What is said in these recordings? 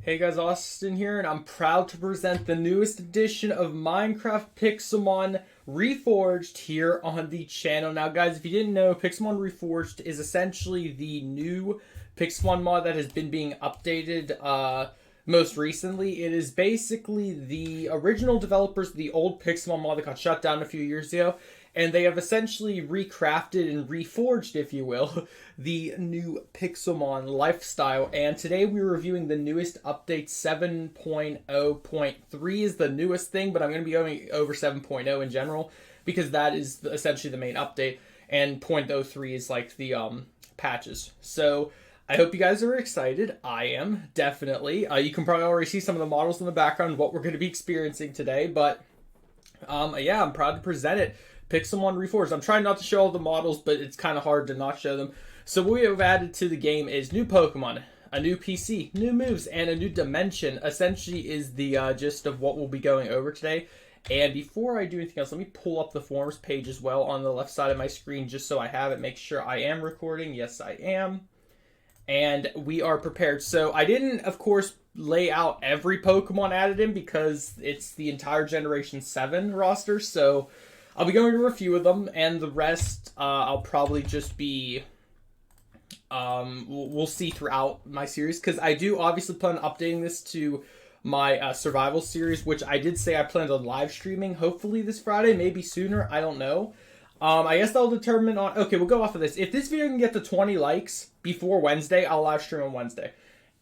Hey guys, Austin here, and I'm proud to present the newest edition of Minecraft Pixelmon Reforged here on the channel. Now guys, if you didn't know, Pixelmon Reforged is essentially the new Pixelmon mod that has been being updated most recently. It is basically the original developers of the old Pixelmon mod that got shut down a few years ago, and they have essentially recrafted and reforged, if you will, the new Pixelmon lifestyle. And today we're reviewing the newest update. 7.0.3 is the newest thing, but I'm going to be going over 7.0 in general because that is essentially the main update, and 0.03 is like the patches. So I hope you guys are excited. I am, definitely. You can probably already see some of the models in the background, what we're going to be experiencing today, but yeah, I'm proud to present it. Pixelmon Reforged. I'm trying not to show all the models, but it's kind of hard to not show them. So what we have added to the game is new Pokemon, a new PC, new moves, and a new dimension. Essentially is the gist of what we'll be going over today. And before I do anything else, let me pull up the forms page as well on the left side of my screen just so I have it. Make sure I am recording. Yes, I am. And we are prepared. So I didn't, of course, lay out every Pokemon added in because it's the entire Generation 7 roster. So I'll be going over a few of them, and the rest I'll probably just be we'll see throughout my series, because I do obviously plan on updating this to my survival series, which I did say I planned on live streaming hopefully this Friday, maybe sooner, I don't know. I guess that'll determine on, okay, we'll go off of this. If this video can get to 20 likes before Wednesday, I'll live stream on Wednesday.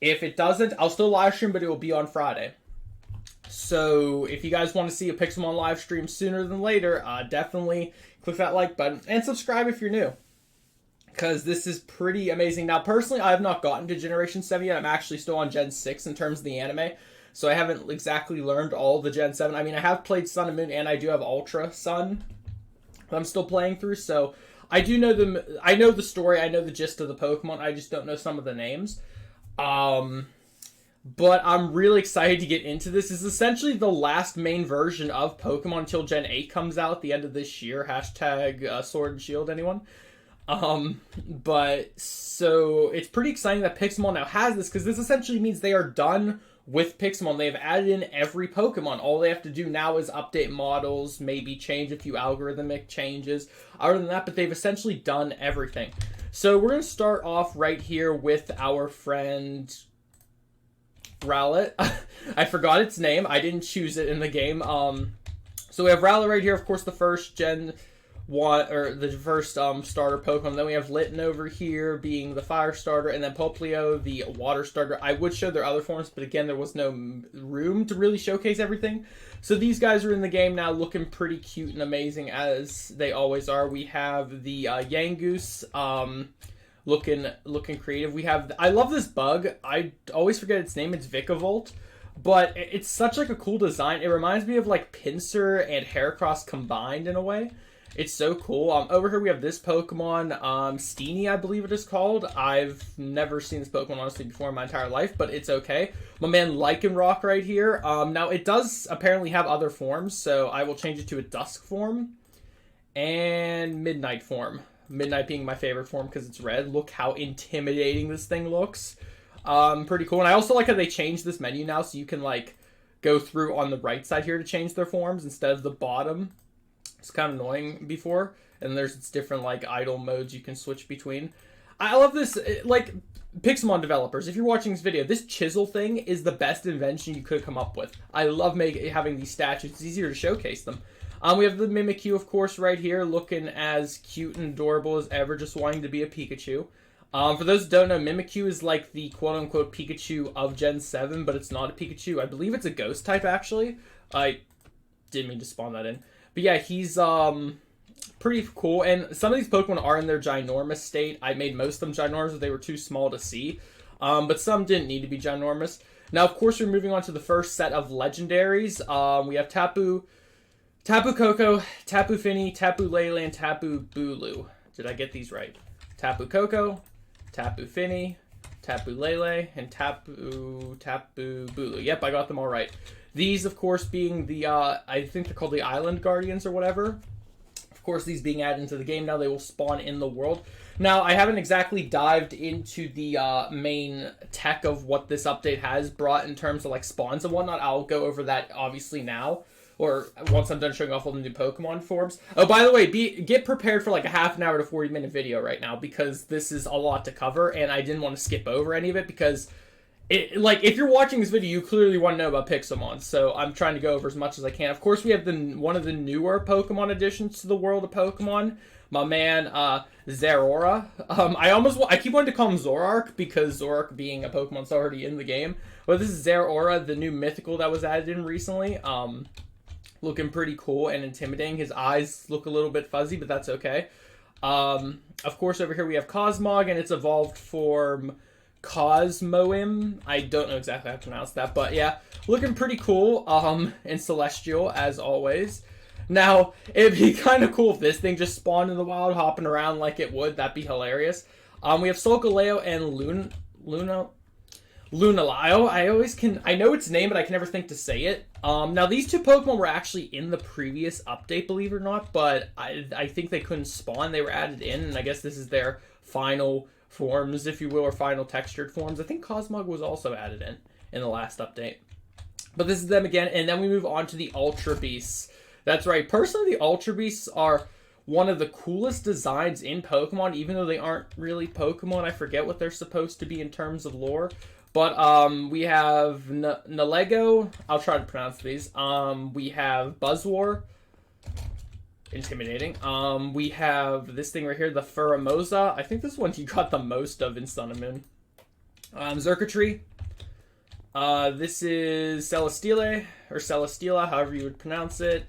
If it doesn't, I'll still live stream, but it will be on Friday. So if you guys want to see a Pixelmon live stream sooner than later, definitely click that like button and subscribe if you're new, because this is pretty amazing. Now, personally, I have not gotten to Generation 7 yet. I'm actually still on Gen 6 in terms of the anime, so I haven't exactly learned all the Gen 7. I mean, I have played Sun and Moon, and I do have Ultra Sun that I'm still playing through, so I do know them. I know the story, I know the gist of the Pokemon, I just don't know some of the names. But I'm really excited to get into this. This is essentially the last main version of Pokemon until Gen 8 comes out at the end of this year. Hashtag Sword and Shield, anyone? But so it's pretty exciting that Pixelmon now has this, because this essentially means they are done with Pixelmon. They've added in every Pokemon. All they have to do now is update models, maybe change a few algorithmic changes. Other than that, but they've essentially done everything. So we're going to start off right here with our friend Rowlet. I forgot its name. I didn't choose it in the game. So we have Rowlet right here, of course, the first Gen 1, or the first starter Pokemon. Then we have Litten over here being the fire starter, and then Poplio, the water starter. I would show their other forms, but again, there was no room to really showcase everything. So these guys are in the game now, looking pretty cute and amazing, as they always are. We have the Yangoose, looking creative. We have, I love this bug. I always forget its name. It's Vikavolt, but it's such like a cool design. It reminds me of like Pinsir and Heracross combined in a way. It's so cool. Over here we have this Pokemon, Steenie, I believe it is called. I've never seen this Pokemon honestly before in my entire life, but it's okay. My man Lycanroc right here. Now it does apparently have other forms, so I will change it to a Dusk form and Midnight form. Midnight being my favorite form because it's red. Look how intimidating this thing looks. Pretty cool. And I also like how they changed this menu now, so you can like go through on the right side here to change their forms instead of the bottom. It's kind of annoying before. And there's different like idle modes you can switch between. I love this, like, Pixelmon developers, if you're watching this video, this chisel thing is the best invention you could come up with. I love having these statues. It's easier to showcase them. We have the Mimikyu, of course, right here, looking as cute and adorable as ever, just wanting to be a Pikachu. For those who don't know, Mimikyu is like the quote-unquote Pikachu of Gen 7, but it's not a Pikachu. I believe it's a ghost type, actually. I didn't mean to spawn that in. But yeah, he's pretty cool, and some of these Pokemon are in their ginormous state. I made most of them ginormous, but they were too small to see. But some didn't need to be ginormous. Now, of course, we're moving on to the first set of legendaries. We have Tapu Koko, Tapu Fini, Tapu Lele, and Tapu Bulu. Did I get these right? Tapu Koko, Tapu Fini, Tapu Lele, and Tapu Bulu. Yep, I got them all right. These, of course, being the, I think they're called the Island Guardians or whatever. Of Of course, these being added into the game now, they will spawn in the world. Now, I haven't exactly dived into the main tech of what this update has brought in terms of like spawns and whatnot. I'll go over that obviously now, or once I'm done showing off all the new Pokemon forms. Oh, by the way, get prepared for like a half an hour to 40-minute video right now, because this is a lot to cover, and I didn't want to skip over any of it, because if you're watching this video, you clearly want to know about Pixelmon, so I'm trying to go over as much as I can. Of course, we have one of the newer Pokemon additions to the world of Pokemon. My man, Zeraora. I keep wanting to call him Zoroark, because Zoroark being a Pokemon's already in the game. But this is Zeraora, the new mythical that was added in recently. Looking pretty cool and intimidating. His eyes look a little bit fuzzy, but that's okay. Of course, over here we have Cosmog, and its evolved form Cosmoim. I don't know exactly how to pronounce that, but yeah, looking pretty cool. And Celestial, as always. Now, it'd be kind of cool if this thing just spawned in the wild, hopping around like it would. That'd be hilarious. We have Solgaleo and Lunaleo. I know its name, but I can never think to say it. Now, these two Pokemon were actually in the previous update, believe it or not, but I think they couldn't spawn. They were added in, and I guess this is their final forms, if you will, or final textured forms. I think Cosmog was also added in the last update. But this is them again, and then we move on to the Ultra Beasts. That's right. Personally, the Ultra Beasts are one of the coolest designs in Pokemon, even though they aren't really Pokemon. I forget what they're supposed to be in terms of lore. But we have Nalego. I'll try to pronounce these. We have Buzzwore. Intimidating. We have this thing right here, the Furamosa. I think this one you got the most of in Sun and Moon. Xurkitree. This is Celesteela, or Celesteela, however you would pronounce it.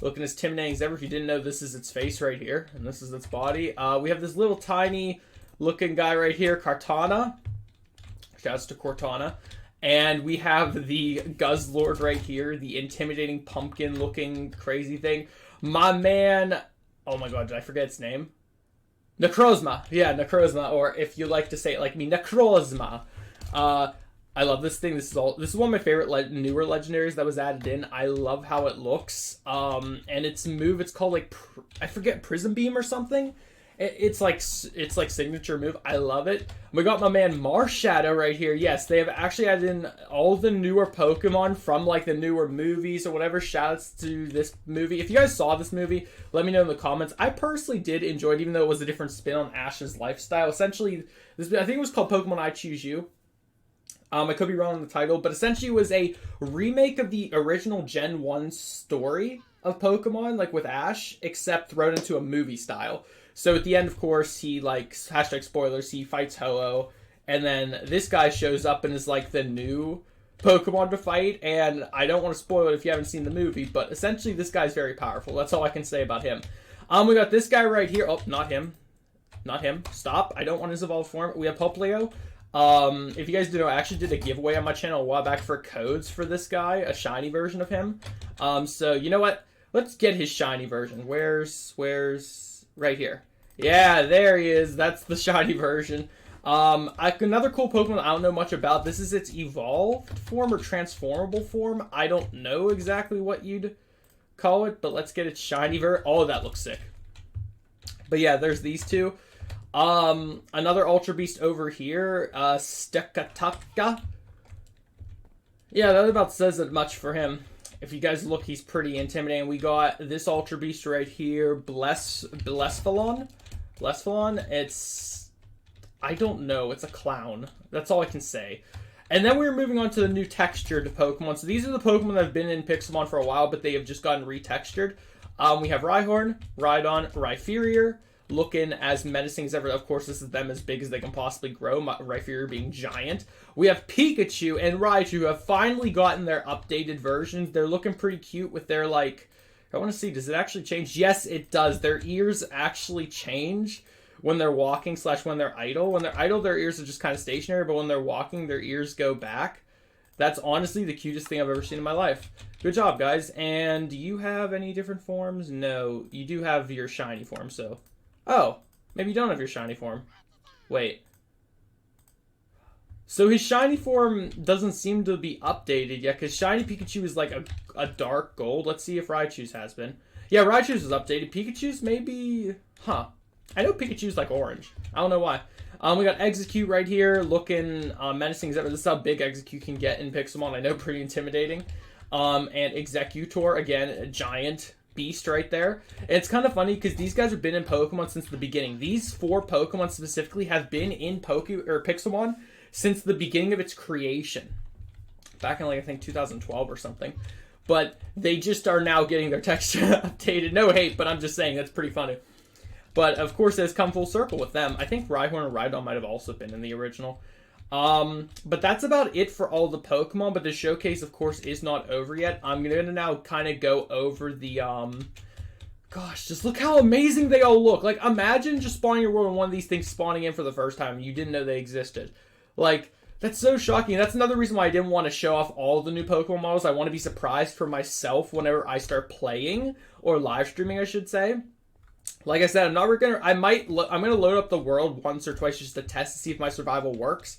Looking as intimidating as ever. If you didn't know, this is its face right here, and this is its body. We have this little tiny looking guy right here, Kartana. Shouts to Cortana. And we have the Gus Lord right here, the intimidating pumpkin looking crazy thing. My man, oh my god, did I forget its name? Necrozma. Yeah, Necrozma, or if you like to say it like me, Necrozma. I love this thing. This is one of my favorite newer legendaries that was added in. I love how it looks. And its move, it's called like I forget, Prism Beam or something. It's like signature move. I love it. We got my man Marshadow right here. Yes, they have actually added in all the newer Pokemon from like the newer movies or whatever. Shoutouts to this movie. If you guys saw this movie, let me know in the comments. I personally did enjoy it, even though it was a different spin on Ash's lifestyle. Essentially, I think it was called Pokemon I Choose You. I could be wrong on the title, but essentially it was a remake of the original Gen 1 story of Pokemon, like with Ash, except thrown into a movie style. So at the end, of course, he like, hashtag spoilers, he fights Ho-Oh, and then this guy shows up and is like the new Pokemon to fight, and I don't want to spoil it if you haven't seen the movie, but essentially this guy's very powerful. That's all I can say about him. We got this guy right here. Oh, not him. Not him. Stop. I don't want his evolved form. We have Poplio. If you guys didn't know, I actually did a giveaway on my channel a while back for codes for this guy, a shiny version of him. So you know what? Let's get his shiny version. Where's right here? Yeah, there he is. That's the shiny version. Another cool Pokemon I don't know much about. This is its evolved form or transformable form. I don't know exactly what you'd call it, but let's get its shiny version. Oh, that looks sick. But yeah, there's these two. Another Ultra Beast over here, Stekataka. Yeah, that about says it much for him. If you guys look, he's pretty intimidating. We got this Ultra Beast right here, Blesphalon. It's, I don't know, it's a clown. That's all I can say. And then we're moving on to the new textured Pokemon. So these are the Pokemon that have been in Pixelmon for a while, but they have just gotten retextured. We have Rhyhorn, Rhydon, Rhyperior, looking as menacing as ever. Of course, this is them as big as they can possibly grow, Rhyperior being giant. We have Pikachu and Raichu, who have finally gotten their updated versions. They're looking pretty cute with their, like, I want to see, does it actually change? Yes, it does. Their ears actually change when they're walking / when they're idle. When they're idle, their ears are just kind of stationary, but when they're walking, their ears go back. That's honestly the cutest thing I've ever seen in my life. Good job, guys. And do you have any different forms? No, you do have your shiny form, so... Oh, maybe you don't have your shiny form. Wait. So his shiny form doesn't seem to be updated yet, because shiny Pikachu is like a dark gold. Let's see if Raichu's has been. Yeah, Raichu's is updated. Pikachu's maybe... Huh. I know Pikachu's like orange. I don't know why. We got Execute right here, looking menacing as ever. This is how big Execute can get in Pixelmon. I know, pretty intimidating. And Executor, again, a giant beast right there. And it's kind of funny because these guys have been in Pokemon since the beginning. These 4 Pokemon specifically have been in Pixelmon since the beginning of its creation. Back in, like, I think 2012 or something. But they just are now getting their texture updated. No hate, but I'm just saying that's pretty funny. But, of course, it has come full circle with them. I think Rhyhorn and Rhydon might have also been in the original. But that's about it for all the Pokemon. But the showcase, of course, is not over yet. I'm going to now kind of go over the... Gosh, just look how amazing they all look. Like, imagine just spawning your world and one of these things spawning in for the first time and you didn't know they existed. Like... That's so shocking. That's another reason why I didn't want to show off all the new Pokemon models. I want to be surprised for myself whenever I start playing, or live streaming, I should say. Like I said, I'm gonna load up the world once or twice just to test to see if my survival works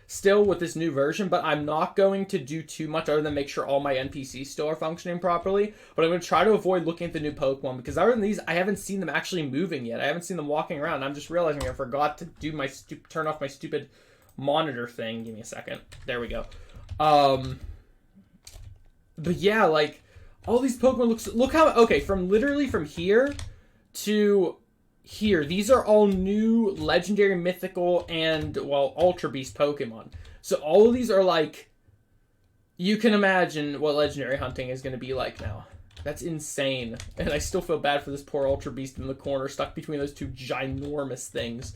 still with this new version, but I'm not going to do too much other than make sure all my NPCs still are functioning properly. But I'm going to try to avoid looking at the new Pokemon because other than these, I haven't seen them actually moving yet. I haven't seen them walking around. I'm just realizing I forgot to do my turn off my stupid monitor thing. Give me a second. There we go. But yeah, like all these Pokemon look how from literally from here to here, these are all new legendary, mythical, and well, Ultra Beast Pokemon. So all of these are like, you can imagine what legendary hunting is going to be like now. That's insane. And I still feel bad for this poor Ultra Beast in the corner stuck between those 2 ginormous things.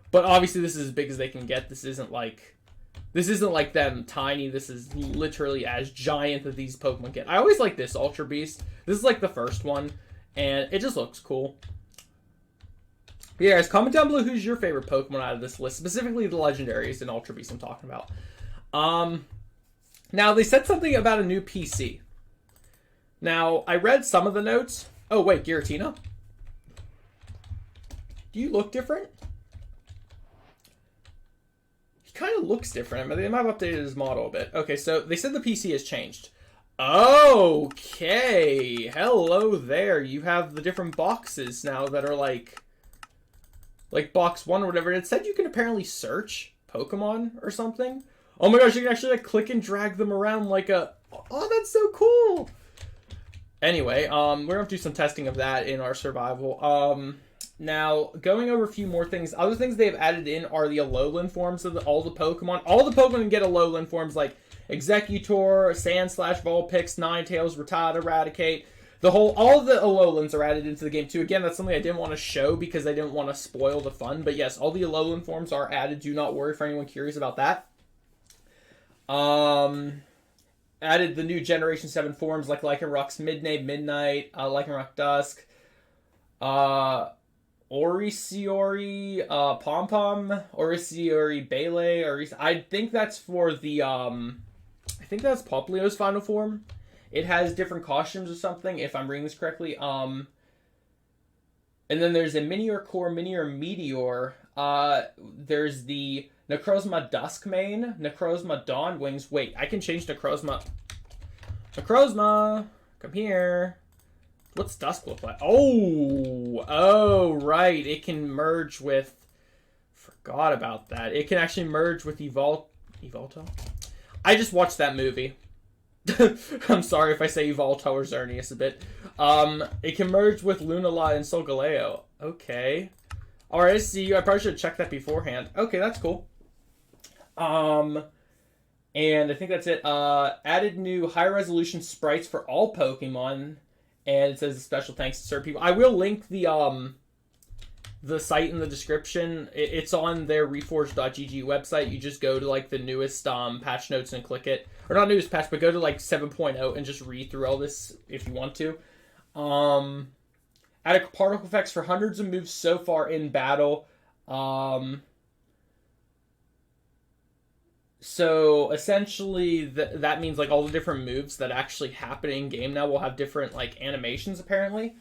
But obviously this is as big as they can get. This isn't like them tiny. This is literally as giant that these Pokemon get. I always like this Ultra Beast. This is like the first one, and it just looks cool. But yeah, guys, comment down below who's your favorite Pokemon out of this list, specifically the legendaries and Ultra Beast I'm talking about. Now they said something about a new PC. Now I read some of the notes. Oh wait, Giratina, do you look different? Kind of looks different, but they might have updated his model a bit. Okay, so they said the PC has changed. Okay, hello there. You have the different boxes now that are like box 1 or whatever. And it said you can apparently search Pokemon or something. Oh my gosh, you can actually like click and drag them around like a... Oh, that's so cool. Anyway, we're gonna have to do some testing of that in our survival. Now, going over a few more things. Other things they've added in are the Alolan forms of all the Pokemon. All the Pokemon can get Alolan forms like Executor, Sandslash, Vulpix, Ninetales, Rattata, Eradicate. All of the Alolans are added into the game too. Again, that's something I didn't want to show because I didn't want to spoil the fun. But yes, all the Alolan forms are added. Do not worry for anyone curious about that. Added the new Generation 7 forms like Lycanroc's Midnight, Lycanroc Dusk, Orisiori, Pom-Pom, Orisiori Bele, I think that's for the, I think that's Poplio's final form. It has different costumes or something, if I'm reading this correctly. And then there's a Minior Core, Minior Meteor. There's the Necrozma Duskmane, Necrozma Dawn Wings. Wait, I can change Necrozma. Necrozma, come here. What's Dusk look like? Oh, right. It can merge with... Forgot about that. It can actually merge with Evolto? I just watched that movie. I'm sorry if I say Evolto or Xerneas a bit. It can merge with Lunala and Solgaleo. Okay. Alright, I see you. I probably should have checked that beforehand. Okay, that's cool. And I think that's it. Added new high-resolution sprites for all Pokemon. And it says a special thanks to certain people. I will link the site in the description. It's on their reforged.gg website. You just go to like the newest patch notes and click it. Or not newest patch, but go to like 7.0 and just read through all this if you want to. Added particle effects for hundreds of moves so far in battle. So essentially that means like all the different moves that actually happen in game now will have different like animations apparently.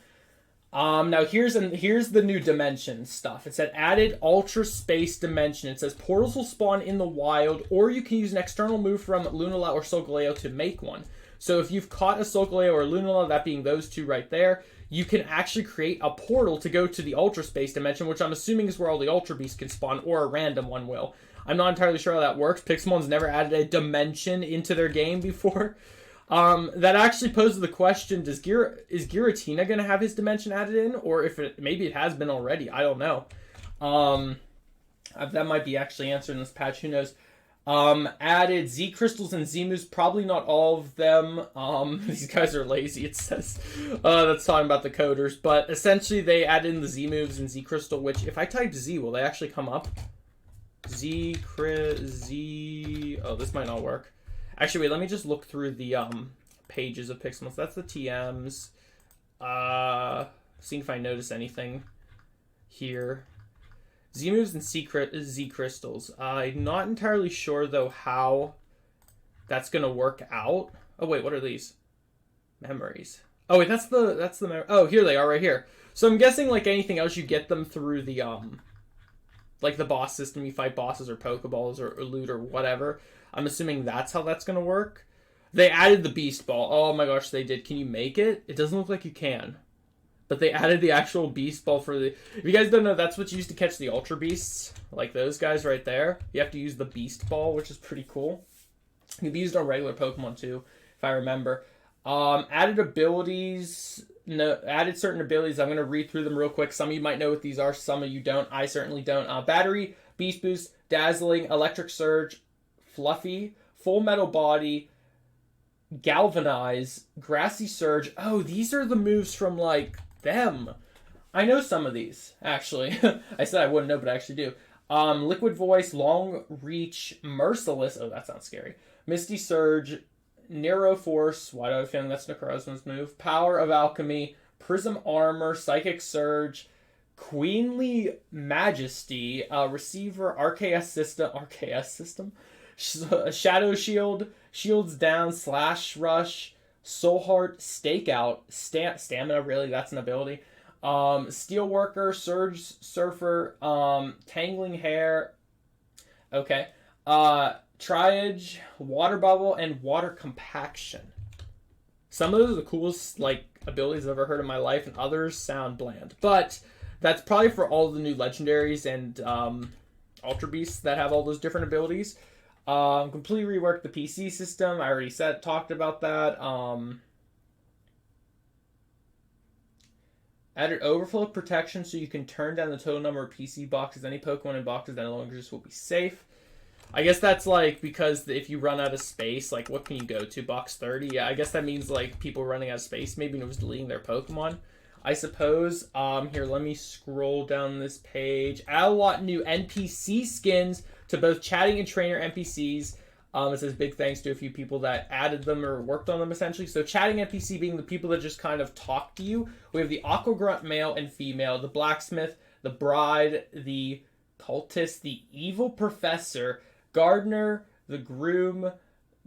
Now here's the new dimension stuff. It said added ultra space dimension. It says portals will spawn in the wild, or you can use an external move from Lunala or Solgaleo to make one. So if you've caught a Solgaleo or Lunala, that being those two right there, you can actually create a portal to go to the ultra space dimension, which I'm assuming is where all the ultra beasts can spawn, or a random one will. I'm not entirely sure how that works. Pixelmon's never added a dimension into their game before. That actually poses the question: is Giratina going to have his dimension added in, or if maybe it has been already? I don't know. That might be actually answered in this patch. Who knows? Added Z crystals and Z moves. Probably not all of them. These guys are lazy. It says that's talking about the coders, but essentially they added in the Z moves and Z crystal. Which, if I type Z, will they actually come up? Z. Oh, this might not work. Actually, wait, let me just look through the pages of Pixelmon. So that's the TMs. Seeing if I notice anything here. Z moves and Z crystals. I'm not entirely sure though how that's gonna work out. Oh wait, what are these? Memories. Oh wait, that's the oh, here they are right here. So I'm guessing like anything else, you get them through the like the boss system. You fight bosses or Pokeballs or loot or whatever. I'm assuming that's how that's going to work. They added the Beast Ball. Oh my gosh, they did. Can you make it? It doesn't look like you can. But they added the actual Beast Ball for the... If you guys don't know, that's what's used to catch the Ultra Beasts. Like those guys right there. You have to use the Beast Ball, which is pretty cool. It can be used on regular Pokemon too, if I remember. Added abilities... No, added certain abilities. I'm going to read through them real quick. Some of you might know what these are. Some of you don't. I certainly don't. Battery, Beast Boost, Dazzling, Electric Surge, Fluffy, Full Metal Body, Galvanize, Grassy Surge. Oh, these are the moves from, like, them. I know some of these, actually. I said I wouldn't know, but I actually do. Liquid Voice, Long Reach, Merciless. Oh, that sounds scary. Misty Surge, Nero Force. Why do I have a feeling that's Necrozma's move? Power of Alchemy, Prism Armor, Psychic Surge, Queenly Majesty, Receiver, RKS System, Shadow Shield, Shields Down, Slash Rush, Soul Heart, Stakeout, Stamina, really, that's an ability. Steelworker, Surge Surfer, Tangling Hair, okay. Triage, Water Bubble, and Water Compaction. Some of those are the coolest, like, abilities I've ever heard in my life, and others sound bland. But that's probably for all the new legendaries and Ultra Beasts that have all those different abilities. Completely reworked the PC system. I already talked about that. Added overflow protection so you can turn down the total number of PC boxes. Any Pokemon in boxes that no longer exist will be safe. I guess that's like because if you run out of space, like what can you go to? Box 30? Yeah, I guess that means like people running out of space. Maybe it was deleting their Pokemon, I suppose. Here, let me scroll down this page. Add a lot new NPC skins to both chatting and trainer NPCs. It says big thanks to a few people that added them or worked on them, essentially. So chatting NPC being the people that just kind of talk to you. We have the Aqua Grunt male and female, the blacksmith, the bride, the cultist, the evil professor, gardener, the groom,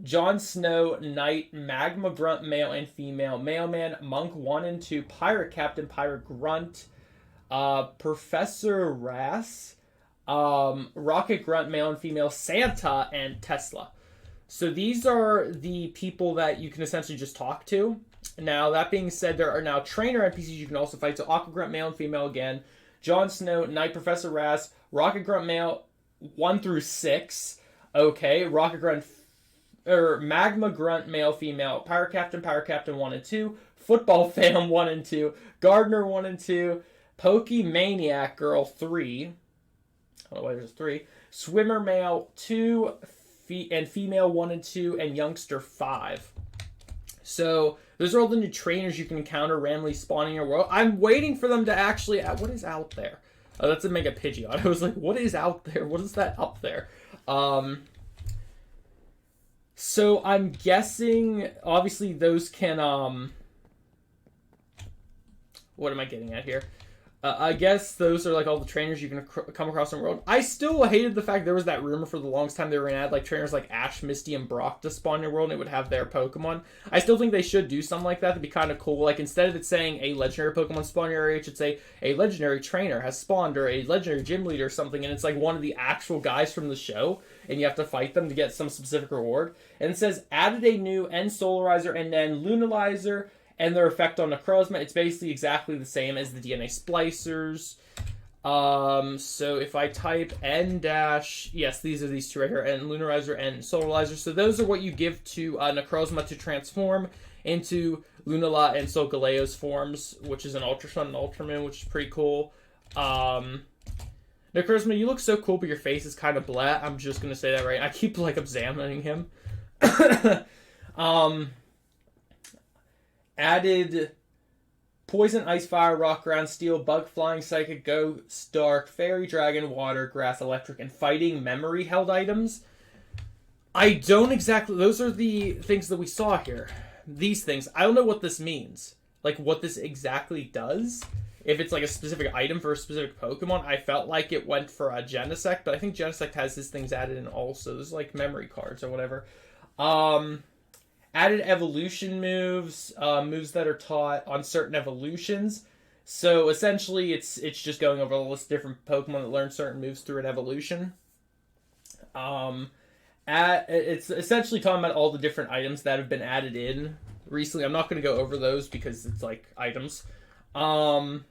Jon Snow, knight, magma grunt male and female, mailman, monk 1 and 2, pirate captain, pirate grunt, Professor Rass, rocket grunt male and female, Santa, and Tesla. So these are the people that you can essentially just talk to. Now, that being said, there are now trainer NPCs you can also fight. So Aqua Grunt male and female again, Jon Snow, knight, Professor Rass, rocket grunt male 1 through 6. Okay, rocket grunt magma grunt male female, pirate captain 1 and 2, football fam 1 and 2, gardener 1 and 2, pokey maniac girl 3. I don't know why there's 3. Swimmer male 2 and female 1 and 2, and youngster 5. So those are all the new trainers you can encounter randomly spawning in your world. I'm waiting for them to actually... What is out there? Oh, that's a Mega Pidgeot. I was like, what is out there? What is that up there? So I'm guessing, obviously, those can... what am I getting at here? I guess those are like all the trainers you can come across in the world. I still hated the fact there was that rumor for the longest time they were going to add like trainers like Ash, Misty, and Brock to spawn in your world and it would have their Pokemon. I still think they should do something like that. That'd be kind of cool. Like instead of it saying a legendary Pokemon spawn in your area, it should say a legendary trainer has spawned or a legendary gym leader or something, and it's like one of the actual guys from the show and you have to fight them to get some specific reward. And it says added a new Solarizer and then Lunalizer and their effect on Necrozma. It's basically exactly the same as the DNA splicers. So if I type N dash, yes, these are these two right here, and Lunarizer and Solarizer. So those are what you give to Necrozma to transform into Lunala and Solgaleo's forms, which is an Ultra Sun and Ultra Moon, which is pretty cool. Necrozma, you look so cool, but your face is kind of blah. I'm just gonna say that right. I keep like examining him. Added Poison, Ice, Fire, Rock, Ground, Steel, Bug, Flying, Psychic, Ghost, Dark, Fairy, Dragon, Water, Grass, Electric, and Fighting memory held items. I don't exactly... Those are the things that we saw here. These things. I don't know what this means. Like, what this exactly does. If it's like a specific item for a specific Pokemon. I felt like it went for a Genesect, but I think Genesect has these things added in also. There's like memory cards or whatever. Added evolution moves, moves that are taught on certain evolutions. So essentially, it's just going over all this different Pokemon that learn certain moves through an evolution. It's essentially talking about all the different items that have been added in recently. I'm not going to go over those because it's like items. Add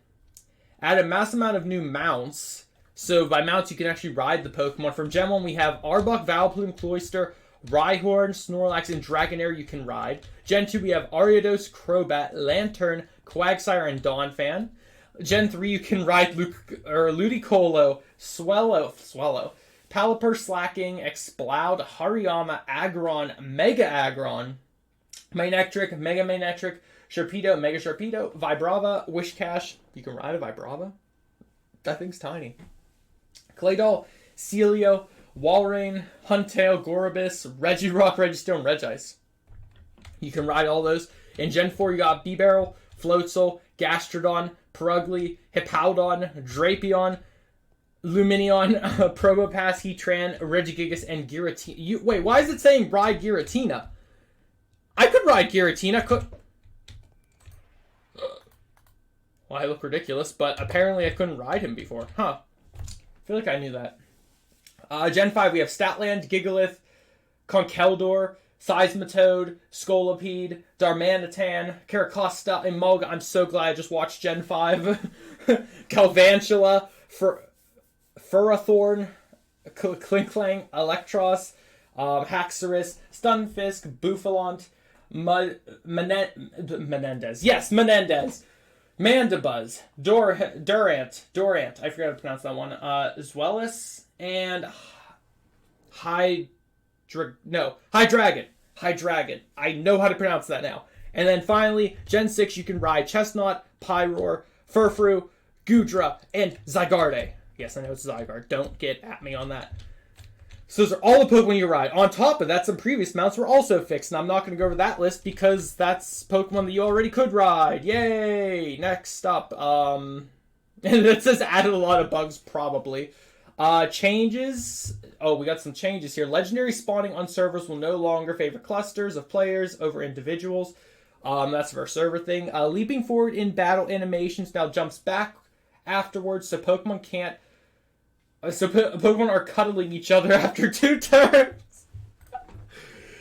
a mass amount of new mounts. So by mounts, you can actually ride the Pokemon. From Gen 1, we have Arbok, Vileplume, Cloyster, Rhyhorn, Snorlax, and Dragonair you can ride. Gen 2, we have Ariados, Crobat, Lantern, Quagsire, and Donphan. Gen 3, you can ride Ludicolo, Swellow, Palipper, Slacking, Exploud, Hariyama, Aggron, Mega Aggron, Manectric, Mega Manectric, Sharpedo, Mega Sharpedo, Vibrava, Wishcash. You can ride a Vibrava? That thing's tiny. Claydol, Celio, Walrein, Huntail, Gorobus, Regirock, Registone, Regice. You can ride all those. In Gen 4, you got Bibarel, Floatzel, Gastrodon, Purugly, Hippowdon, Drapion, Luminion, Probopass, Heatran, Regigigas, and Giratina. Wait, why is it saying ride Giratina? I could ride Giratina. Well, I look ridiculous, but apparently I couldn't ride him before. Huh. I feel like I knew that. Gen 5, we have Statland, Gigalith, Conkeldurr, Seismitoad, Scolipede, Darmanitan, Caracosta, and Mulga. I'm so glad I just watched Gen 5. Galvantula, Furrathorn, Klinklang, Electros, Haxorus, Stunfisk, Buffalant, Menendez. Yes, Menendez. Mandibuzz, Durant, I forgot to pronounce that one, Zweilous, and Hydreigon. I know how to pronounce that now. And then finally, Gen 6, you can ride Chestnut, Pyroar, Furfrou, Goodra, and Zygarde. Yes, I know it's Zygarde. Don't get at me on that. So those are all the Pokemon you ride. On top of that, some previous mounts were also fixed. And I'm not going to go over that list because that's Pokemon that you already could ride. Yay! Next up. And it says added a lot of bugs, probably. Changes. Oh, we got some changes here. Legendary spawning on servers will no longer favor clusters of players over individuals. That's for a server thing. Leaping forward in battle animations now jumps back afterwards, so Pokemon can't... Pokemon are cuddling each other after 2 turns.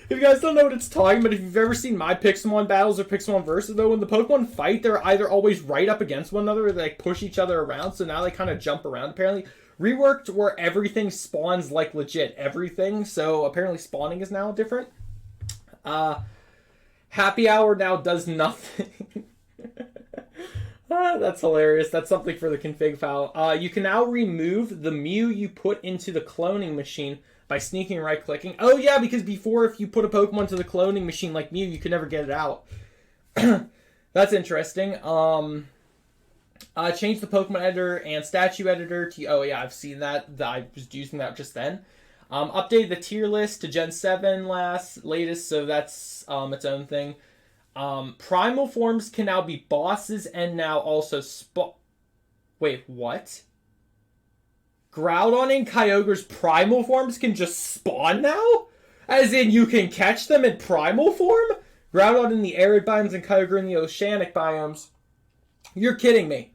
If you guys don't know what it's talking about, if you've ever seen my Pixelmon battles or Pixelmon versus, though, when the Pokemon fight, they're either always right up against one another or they like push each other around, so now they kind of jump around, apparently. Reworked where everything spawns like legit everything, so apparently spawning is now different. Happy Hour now does nothing. That's hilarious. That's something for the config file. You can now remove the Mew you put into the cloning machine by sneaking right-clicking. Oh yeah, because before if you put a Pokemon to the cloning machine like Mew, you could never get it out. That's interesting. Change the Pokemon editor and statue editor to... Oh yeah, I've seen that. I was using that just then. Updated the tier list to Gen 7 latest, so that's its own thing. Primal Forms can now be bosses and now also Wait, what? Groudon and Kyogre's Primal Forms can just spawn now? As in, you can catch them in Primal Form? Groudon in the arid biomes and Kyogre in the oceanic biomes. You're kidding me.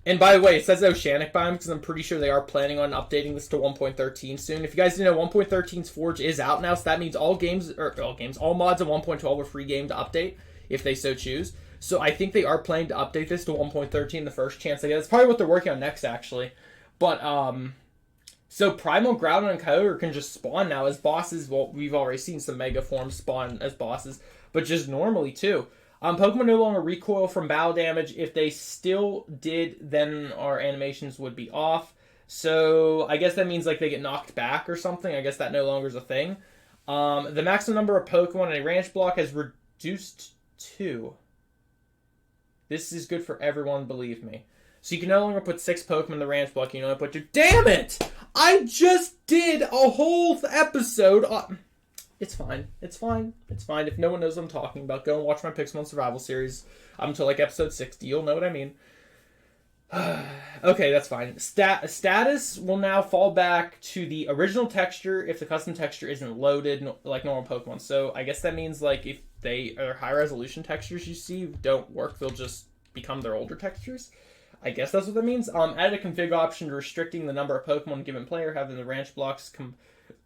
And by the way, it says oceanic biomes because I'm pretty sure they are planning on updating this to 1.13 soon. If you guys didn't know, 1.13's Forge is out now, so that means all mods of 1.12 are free game to update if they so choose. So I think they are planning to update this to 1.13 the first chance they get. That's probably what they're working on next, actually. But, so Primal, Groudon, and Kyogre can just spawn now as bosses. Well, we've already seen some Mega Forms spawn as bosses, but just normally, too. Pokemon no longer recoil from battle damage. If they still did, then our animations would be off. So, I guess that means, like, they get knocked back or something. I guess that no longer is a thing. The maximum number of Pokemon in a ranch block has reduced to... This is good for everyone, believe me. So you can no longer put 6 Pokemon in the ranch block. You can only put 2. Damn it! I just did a whole episode on... It's fine. It's fine. It's fine. If no one knows what I'm talking about, go and watch my Pixelmon Survival series up until like episode 60. You'll know what I mean. Okay, that's fine. Status will now fall back to the original texture if the custom texture isn't loaded like normal Pokemon. So I guess that means like if they are high resolution textures you see don't work, they'll just become their older textures. I guess that's what that means. Added a config option restricting the number of Pokemon a given player having the ranch blocks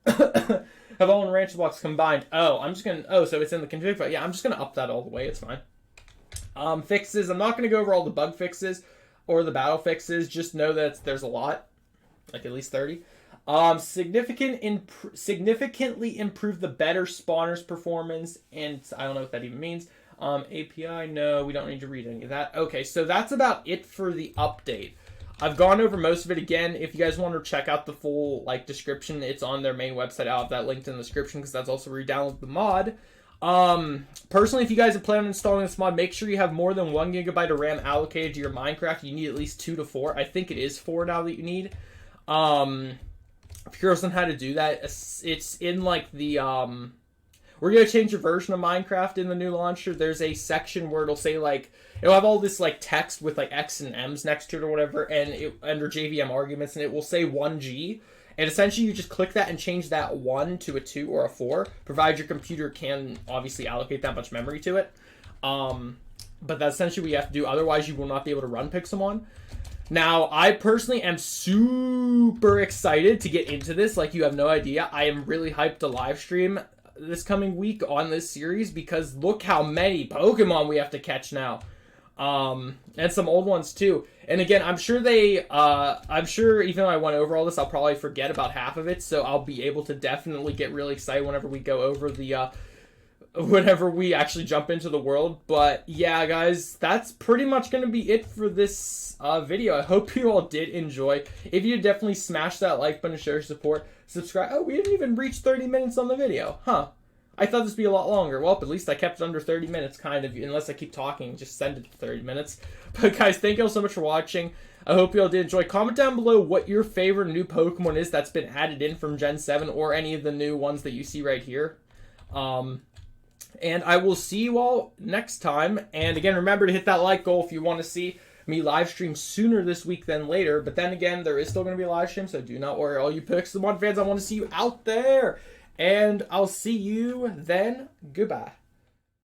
have all in ranch blocks combined. So it's in the config file. Yeah, I'm just gonna up that all the way. It's fine. Fixes. I'm not gonna go over all the bug fixes or the battle fixes. Just know that there's a lot, like at least 30. Significantly improve the better spawners performance, and I don't know what that even means. API, no, we don't need to read any of that. Okay, so that's about it for the update. I've gone over most of it again. If you guys want to check out the full description, it's on their main website. I'll have that linked in the description because that's also where you download the mod. Personally, if you guys are planning on installing this mod, make sure you have more than 1 GB of RAM allocated to your Minecraft. You need at least 2 to 4. I think it is 4 now that you need. If you're curious on how to do that, it's in the we're going to change your version of Minecraft in the new launcher. There's a section where it'll say, it'll have all this, text with, X and M's next to it or whatever, and under JVM arguments, and it will say 1G. And essentially, you just click that and change that 1 to a 2 or a 4, provided your computer can obviously allocate that much memory to it. But that's essentially what you have to do. Otherwise, you will not be able to run Pixelmon. Now, I personally am super excited to get into this. You have no idea. I am really hyped to live stream this coming week on this series because look how many Pokemon we have to catch now. And some old ones too. And again, I'm sure even though I went over all this, I'll probably forget about half of it. So I'll be able to definitely get really excited whenever we go over whenever we actually jump into the world. But yeah, guys, that's pretty much going to be it for this video. I hope you all did enjoy. If you definitely smash that like button, show your support, subscribe. Oh, we didn't even reach 30 minutes on the video. Huh. I thought this would be a lot longer. Well, at least I kept it under 30 minutes, kind of, unless I keep talking, just send it to 30 minutes. But guys, thank you all so much for watching. I hope you all did enjoy. Comment down below what your favorite new Pokemon is that's been added in from Gen 7, or any of the new ones that you see right here. And I will see you all next time. And again, remember to hit that like goal if you want to see me live stream sooner this week than later. But then again, there is still going to be a live stream, so do not worry. All you Pixelmon fans, I want to see you out there. And I'll see you then. Goodbye.